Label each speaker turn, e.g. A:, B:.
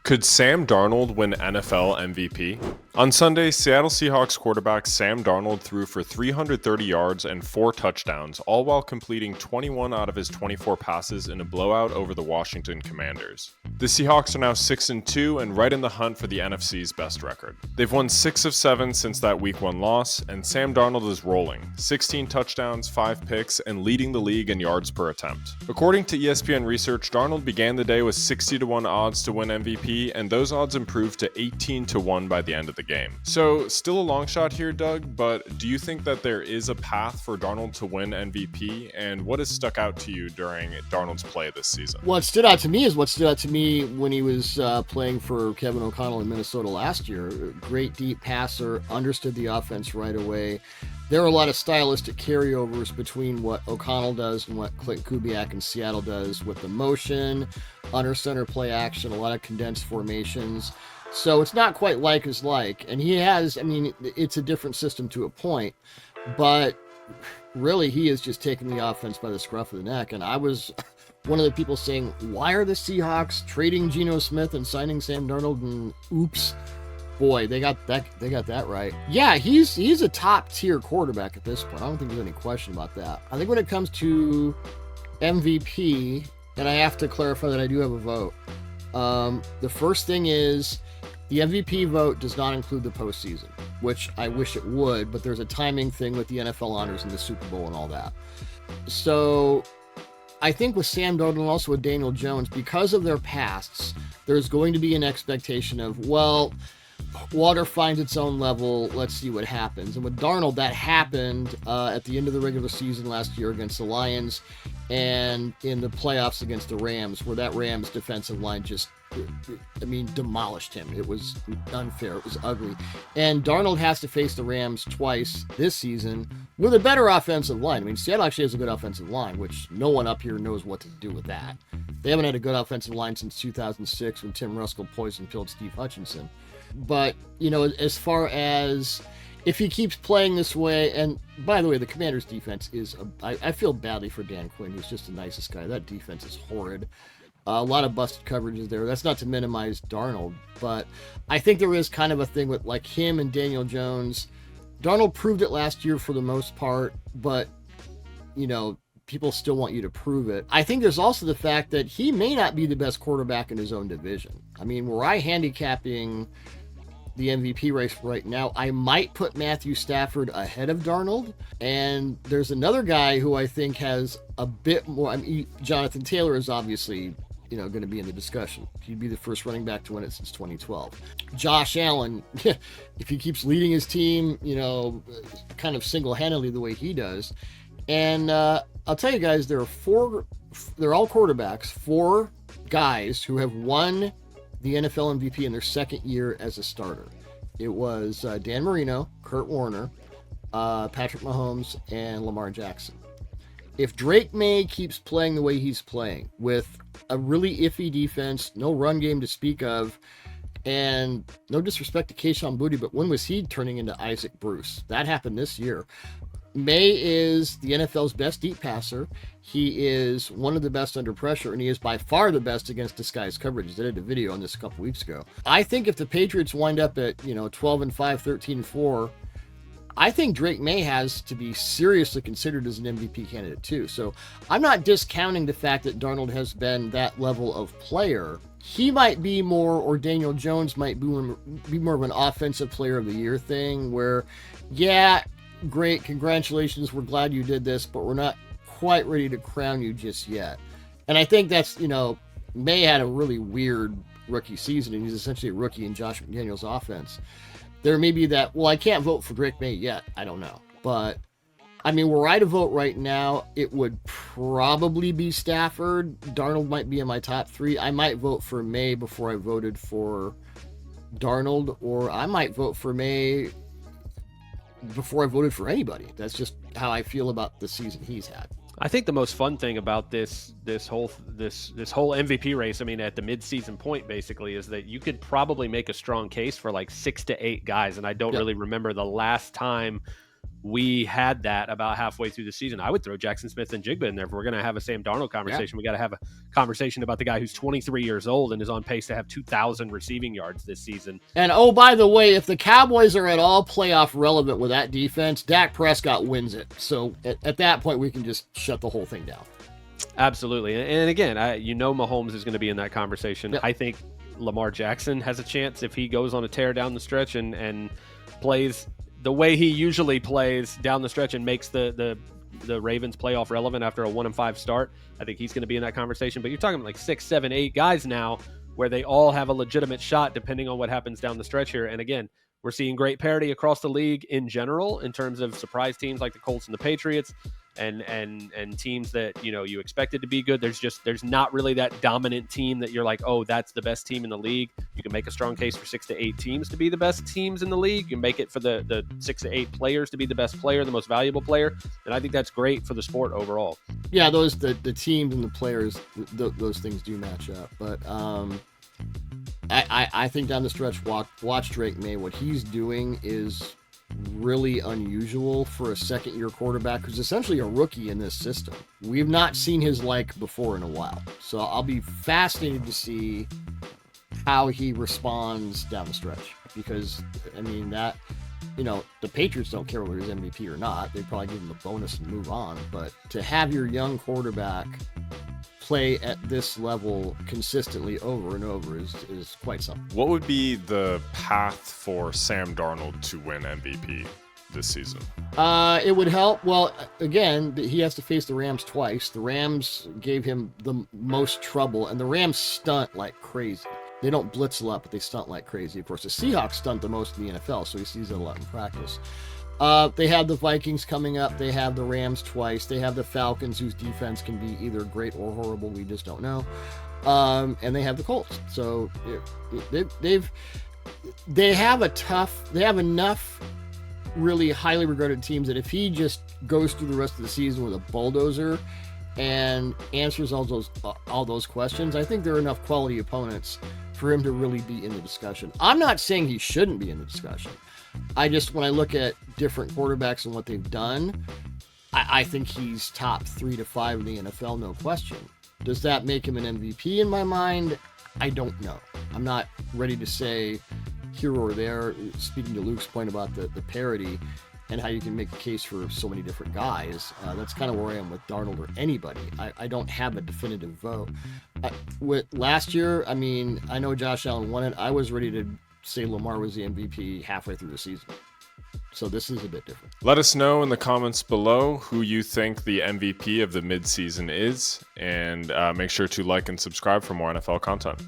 A: Could Sam Darnold win NFL MVP? On Sunday, Seattle Seahawks quarterback Sam Darnold threw for 330 yards and 4 touchdowns, all while completing 21 out of his 24 passes in a blowout over the Washington Commanders. The Seahawks are now 6-2 and right in the hunt for the NFC's best record. They've won 6 of 7 since that Week 1 loss, and Sam Darnold is rolling, 16 touchdowns, 5 picks, and leading the league in yards per attempt. According to ESPN research, Darnold began the day with 60-1 odds to win MVP, and those odds improved to 18-1 by the end of the game. So, still a long shot here, Doug, but do you think that there is a path for Darnold to win MVP, and what has stuck out to you during Darnold's play this season?
B: What stood out to me is what stood out to me when he was playing for Kevin O'Connell in Minnesota last year. Great deep passer, understood the offense right away. There are a lot of stylistic carryovers between what O'Connell does and what Clint Kubiak in Seattle does with the motion, under center play action, a lot of condensed formations. So it's not quite like as like. And he has, it's a different system to a point, but really he is just taking the offense by the scruff of the neck. And I was one of the people saying, why are the Seahawks trading Geno Smith and signing Sam Darnold? And oops. Boy, they got that right. Yeah, he's a top tier quarterback at this point. I don't think there's any question about that. I think when it comes to MVP, and I have to clarify that I do have a vote. The first thing is the MVP vote does not include the postseason, which I wish it would, but there's a timing thing with the NFL honors and the Super Bowl and all that. So I think with Sam Darnold and also with Daniel Jones, because of their pasts, there's going to be an expectation of, well, water finds its own level. Let's see what happens. And with Darnold, that happened at the end of the regular season last year against the Lions and in the playoffs against the Rams, where that Rams defensive line just, demolished him. It was unfair. It was ugly. And Darnold has to face the Rams twice this season with a better offensive line. Seattle actually has a good offensive line, which no one up here knows what to do with that. They haven't had a good offensive line since 2006 when Tim Ruskell poison-pilled Steve Hutchinson. But, as far as if he keeps playing this way, and by the way, the Commanders' defense is, I feel badly for Dan Quinn, who's just the nicest guy. That defense is horrid. A lot of busted coverages there. That's not to minimize Darnold, but I think there is kind of a thing with like him and Daniel Jones. Darnold proved it last year for the most part, but, people still want you to prove it. I think there's also the fact that he may not be the best quarterback in his own division. Were I handicapping the MVP race right now, I might put Matthew Stafford ahead of Darnold. And there's another guy who I think has a bit more. Jonathan Taylor is obviously, going to be in the discussion. He'd be the first running back to win it since 2012. Josh Allen, if he keeps leading his team, kind of single-handedly the way he does. And I'll tell you guys, they're all quarterbacks, 4 guys who have won the NFL MVP in their second year as a starter. It was Dan Marino, Kurt Warner, Patrick Mahomes, and Lamar Jackson. If Drake Maye keeps playing the way he's playing, with a really iffy defense, no run game to speak of, and no disrespect to Kayshon Boutte, but when was he turning into Isaac Bruce? That happened this year. Maye is the NFL's best deep passer. He is one of the best under pressure, and he is by far the best against disguised coverage. I did a video on this a couple weeks ago. I think if the Patriots wind up at 12-5, 13-4, I think Drake Maye has to be seriously considered as an MVP candidate too. So I'm not discounting the fact that Darnold has been that level of player. He might be more, or Daniel Jones might be more of an offensive player of the year thing where, yeah, great, congratulations, we're glad you did this, but we're not quite ready to crown you just yet. And I think that's, Maye had a really weird rookie season, and he's essentially a rookie in Josh McDaniels' offense. There may be that, well, I can't vote for Drake Maye yet. I don't know. But, were I to vote right now, it would probably be Stafford. Darnold might be in my top 3. I might vote for Maye before I voted for Darnold, or I might vote for Maye before I voted for anybody. That's just how I feel about the season he's had.
C: I think the most fun thing about this whole MVP race, at the mid-season point basically, is that you could probably make a strong case for like 6 to 8 guys, and I don't really remember the last time we had that about halfway through the season. I would throw Jackson Smith and Jigba in there. If we're going to have a Sam Darnold conversation, we got to have a conversation about the guy who's 23 years old and is on pace to have 2,000 receiving yards this season.
B: And oh, by the way, if the Cowboys are at all playoff relevant with that defense, Dak Prescott wins it. So at that point, we can just shut the whole thing down.
C: Absolutely. And again, Mahomes is going to be in that conversation.
B: Yep.
C: I think Lamar Jackson has a chance if he goes on a tear down the stretch and plays the way he usually plays down the stretch and makes the Ravens playoff relevant after a 1-5 start. I think he's going to be in that conversation. But you're talking like 6, 7, 8 guys now where they all have a legitimate shot depending on what happens down the stretch here. And again, we're seeing great parity across the league in general in terms of surprise teams like the Colts and the Patriots and teams that, you expected to be good. There's not really that dominant team that you're like, oh, that's the best team in the league. You can make a strong case for 6 to 8 teams to be the best teams in the league. You can make it for the 6 to 8 players to be the best player, the most valuable player. And I think that's great for the sport overall.
B: Yeah, the teams and the players, those things do match up. But I think down the stretch, watch Drake Maye. What he's doing is really unusual for a second-year quarterback who's essentially a rookie in this system. We've not seen his like before in a while. So I'll be fascinated to see how he responds down the stretch. Because, the Patriots don't care whether he's MVP or not. They probably give him a bonus and move on. But to have your young quarterback play at this level consistently over and over is quite something.
A: What would be the path for Sam Darnold to win MVP this season?
B: It would help. Well, again, he has to face the Rams twice. The Rams gave him the most trouble, and the Rams stunt like crazy. They don't blitz a lot, but they stunt like crazy. Of course, the Seahawks stunt the most in the NFL, so he sees it a lot in practice. They have the Vikings coming up. They have the Rams twice. They have the Falcons, whose defense can be either great or horrible. We just don't know. And they have the Colts. So they have enough really highly regarded teams that if he just goes through the rest of the season with a bulldozer and answers all those questions, I think there are enough quality opponents for him to really be in the discussion. I'm not saying he shouldn't be in the discussion. When I look at different quarterbacks and what they've done, I think he's top 3 to 5 in the NFL, no question. Does that make him an MVP in my mind? I don't know. I'm not ready to say here or there. Speaking to Luke's point about the parity and how you can make a case for so many different guys, that's kind of where I am with Darnold or anybody. I don't have a definitive vote. With last year, I know Josh Allen won it. I was ready to say Lamar was the MVP halfway through the season. So this is a bit different.
A: Let us know in the comments below who you think the MVP of the midseason is, and make sure to like and subscribe for more NFL content.